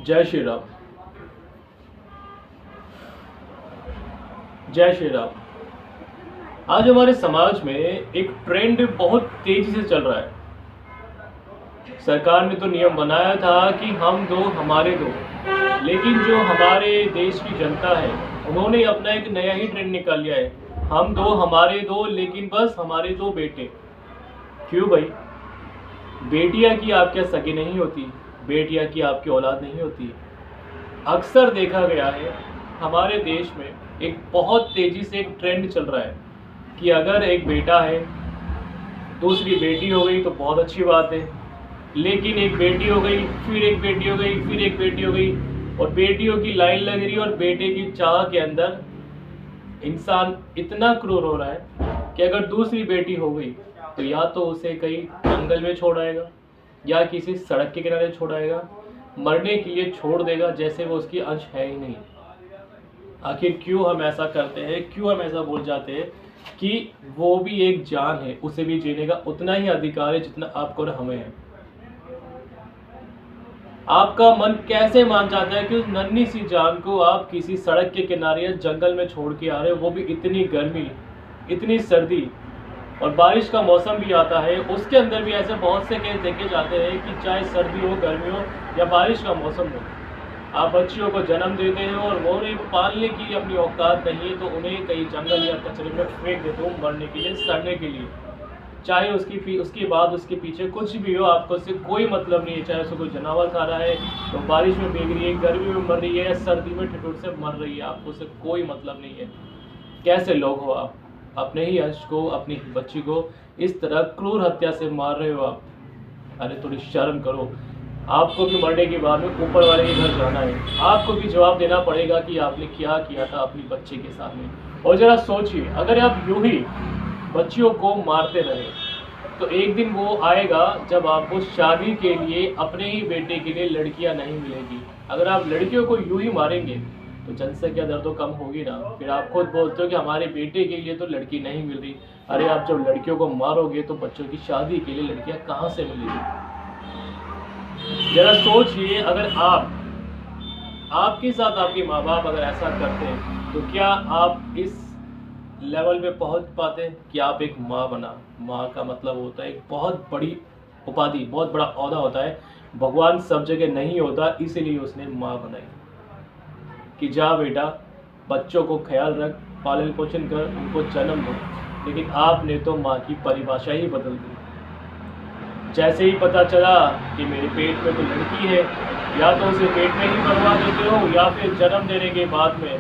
जय श्री राम। जय श्री राम। आज हमारे समाज में एक ट्रेंड बहुत तेजी से चल रहा है। सरकार ने तो नियम बनाया था कि हम दो हमारे दो, लेकिन जो हमारे देश की जनता है उन्होंने अपना एक नया ही ट्रेंड निकाल लिया है, हम दो हमारे दो लेकिन बस हमारे दो बेटे। क्यों भाई? बेटियां की आपके सगी नहीं होती, बेटियां की आपकी औलाद नहीं होती। अक्सर देखा गया है हमारे देश में एक बहुत तेजी से एक ट्रेंड चल रहा है कि अगर एक बेटा है, दूसरी बेटी हो गई तो बहुत अच्छी बात है, लेकिन एक बेटी हो गई, फिर एक बेटी हो गई, फिर एक बेटी हो गई, और बेटियों की लाइन लग रही है और बेटे की चाह के अंदर इंसान इतना क्रूर हो रहा है कि अगर दूसरी बेटी हो गई तो या तो उसे कहीं जंगल में छोड़ आएगा या किसी सड़क के किनारे छोड़ आएगा, मरने के लिए छोड़ देगा, जैसे वो उसकी अंश है ही नहीं। आखिर क्यों हम ऐसा करते हैं? क्यों हम ऐसा बोल जाते हैं कि वो भी एक जान है, उसे भी जीने का उतना ही अधिकार है जितना आपको और हमें है। आपका मन कैसे मान जाता है कि उस नन्ही सी जान को आप किसी सड़क के किनारे या जंगल में छोड़ के आ रहे हो, वो भी इतनी गर्मी, इतनी सर्दी, और बारिश का मौसम भी आता है, उसके अंदर भी ऐसे बहुत से केस देखे जाते हैं कि चाहे सर्दी हो, गर्मी हो या बारिश का मौसम हो, आप बच्चियों को जन्म देते हो और वो उन्हें पालने की अपनी औकात नहीं है तो उन्हें कहीं जंगल या कचरे में फेंक देते हो मरने के लिए, सड़ने के लिए। चाहे उसके बाद उसके पीछे कुछ भी हो, आपको उससे कोई मतलब नहीं है। चाहे उसको कोई जानवर खा रहा है तो बारिश में भीग रही है, गर्मी में मर रही है या सर्दी में ठिठुर से मर रही है, आपको उससे कोई मतलब नहीं है। कैसे लोग हो आप? अपने ही अंश को, अपनी बच्ची को इस तरह क्रूर हत्या से मार रहे हो आप। अरे थोड़ी शर्म करो। आपको भी मरने के बाद में ऊपर वाले के घर जाना है, आपको भी जवाब देना पड़ेगा कि आपने क्या किया था अपनी बच्ची के सामने। और जरा सोचिए, अगर आप यूं ही बच्चियों को मारते रहे तो एक दिन वो आएगा जब आपको शादी के लिए अपने ही बेटे के लिए लड़कियां नहीं मिलेगी। अगर आप लड़कियों को यूं ही मारेंगे तो जनसंख्या दर तो कम होगी ना। फिर आप खुद बोलते हो कि हमारे बेटे के लिए तो लड़की नहीं मिल रही। अरे आप जब लड़कियों को मारोगे तो बच्चों की शादी के लिए लड़कियां कहाँ से मिलेगी? जरा सोचिए, अगर आपके साथ आपके माँ बाप अगर ऐसा करते हैं तो क्या आप इस लेवल पे पहुंच पाते कि आप एक माँ बना? माँ का मतलब होता है एक बहुत बड़ी उपाधि, बहुत बड़ा ओहदा होता है। भगवान सब जगह नहीं होता, इसीलिए उसने माँ बनाई कि जा बेटा, बच्चों को ख्याल रख, पालन पोषण कर, उनको जन्म दो। लेकिन आपने तो माँ की परिभाषा ही बदल दी। जैसे ही पता चला कि मेरे पेट में तो लड़की है, या तो उसे पेट में ही मरवा देते हो या फिर जन्म देने के बाद में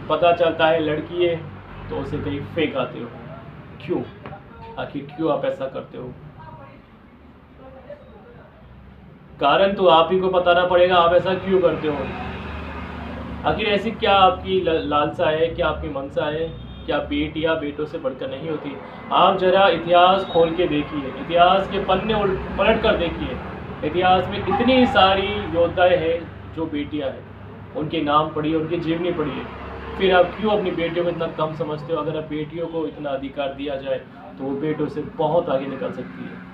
पता चलता है लड़की है तो उसे कहीं फेंक आते हो। क्यों? आखिर क्यों आप ऐसा करते हो? कारण तो आप ही को बताना पड़ेगा, आप ऐसा क्यों करते हो। आखिर ऐसी क्या आपकी लालसा है, क्या आपकी मनसा है? क्या बेटियां बेटों से बढ़कर नहीं होती? आप जरा इतिहास खोल के देखिए, इतिहास के पन्ने पलट कर देखिए। इतिहास में इतनी सारी योद्धाएं हैं जो बेटियां हैं, उनके नाम पढ़िए, उनकी जीवनी पढ़िए। फिर आप क्यों अपनी बेटियों को इतना कम समझते हो? अगर आप बेटियों को इतना अधिकार दिया जाए तो वो बेटों से बहुत आगे निकल सकती है।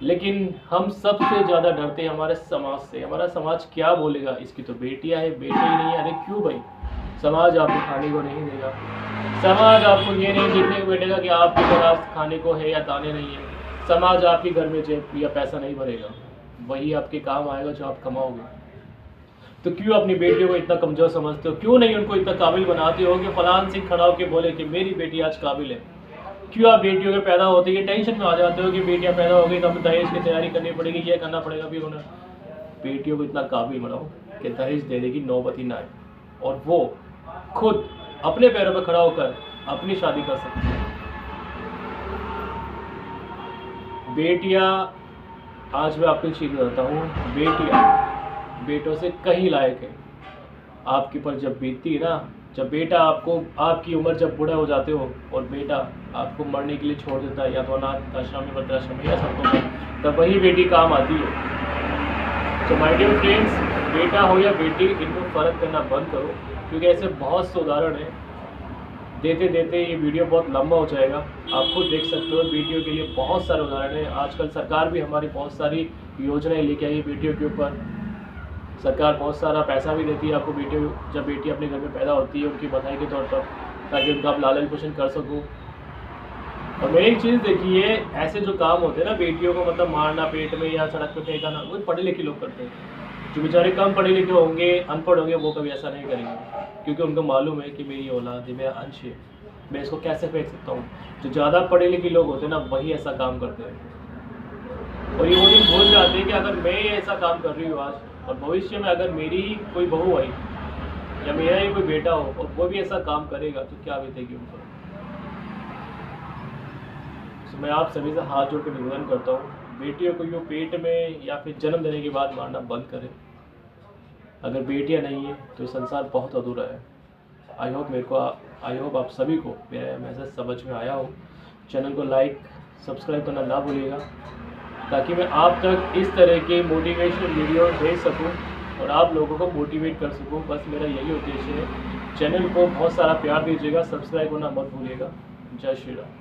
लेकिन हम सबसे ज़्यादा डरते हैं हमारे समाज से। हमारा समाज क्या बोलेगा, इसकी तो बेटियां है, बेटे ही नहीं है। अरे क्यों भाई? समाज आपको खाने को नहीं देगा, समाज आपको ये नहीं देखने को बैठेगा कि आपके पास खाने को है या दाने नहीं है। समाज आपके घर में जेब या पैसा नहीं भरेगा, वही आपके काम आएगा जो आप कमाओगे। तो क्यों अपनी बेटियों को इतना कमज़ोर समझते हो? क्यों नहीं उनको इतना काबिल बनाते हो कि फलान सिंह खड़ा होकर बोले कि मेरी बेटी आज काबिल है? क्यों आप बेटियों के पैदा होते ही टेंशन में आ जाते हो कि बेटियां पैदा हो गई तो हमें दहेज की तैयारी करनी पड़ेगी, ये करना पड़ेगा? भी उन्हें बेटियों को इतना काबिल बनाओ कि दहेज देने की नौबत ही ना आए और वो खुद अपने पैरों पर खड़ा होकर अपनी शादी कर सकती है। बेटियां, आज मैं आपको चीज बताता हूँ, बेटियां बेटों से कहीं लायक है। आपके पर जब बीतती है ना, जब बेटा आपको, आपकी उम्र जब बूढ़ा हो जाते हो और बेटा आपको मरने के लिए छोड़ देता है, या तो अनाथ आश्रम में, वृद्धाश्रम में या सड़कों पर, तब वही बेटी काम आती है। तो माय डियर फ्रेंड्स, बेटा हो या बेटी, इनको फ़र्क करना बंद करो, क्योंकि ऐसे बहुत से उदाहरण हैं। देते देते ये वीडियो बहुत लंबा हो जाएगा, आप खुद देख सकते हो। बेटियों के लिए बहुत सारे उदाहरण हैं। आजकल सरकार भी हमारी बहुत सारी योजनाएं लेके आई है बेटियों के ऊपर। सरकार बहुत सारा पैसा भी देती है आपको बेटियों, जब बेटी अपने घर में पैदा होती है उनकी बधाई के तौर पर, ताकि उनका आप लालन पोषण कर सको। और मैंने एक चीज़ देखी है, ऐसे जो काम होते हैं ना बेटियों को मतलब मारना पेट में या सड़क पे फेंकाना, वो पढ़े लिखे लोग करते हैं। जो बेचारे कम पढ़े लिखे होंगे, अनपढ़ होंगे, वो कभी ऐसा नहीं करेंगे, क्योंकि उनको मालूम है कि मेरी औलाद है, मेरा अंश है, मैं इसको कैसे फेंक सकता हूँ। जो ज़्यादा पढ़े लिखे लोग होते हैं ना, वही ऐसा काम करते हैं। और ये वो दिन भूल जाते हैं कि अगर मैं ऐसा काम कर रही हूँ आज, और भविष्य में अगर मेरी कोई बहू आई या मेरा ही कोई बेटा हो और वो भी ऐसा काम करेगा, तो क्या बीतेगी उन पर। तो मैं आप सभी से हाथ जोड़ कर निवेदन करता हूँ, बेटियों को यूँ पेट में या फिर जन्म देने के बाद मारना बंद करें। अगर बेटियाँ नहीं है तो ये संसार बहुत अधूरा है। आई होप आप सभी को मेरा मैसेज समझ में आया हो। चैनल को लाइक सब्सक्राइब करना ना भूलिएगा, ताकि मैं आप तक इस तरह के मोटिवेशनल वीडियो भेज सकूं और आप लोगों को मोटिवेट कर सकूं। बस मेरा यही उद्देश्य है। चैनल को बहुत सारा प्यार दीजिएगा, सब्सक्राइब करना मत भूलिएगा। जय श्री राम।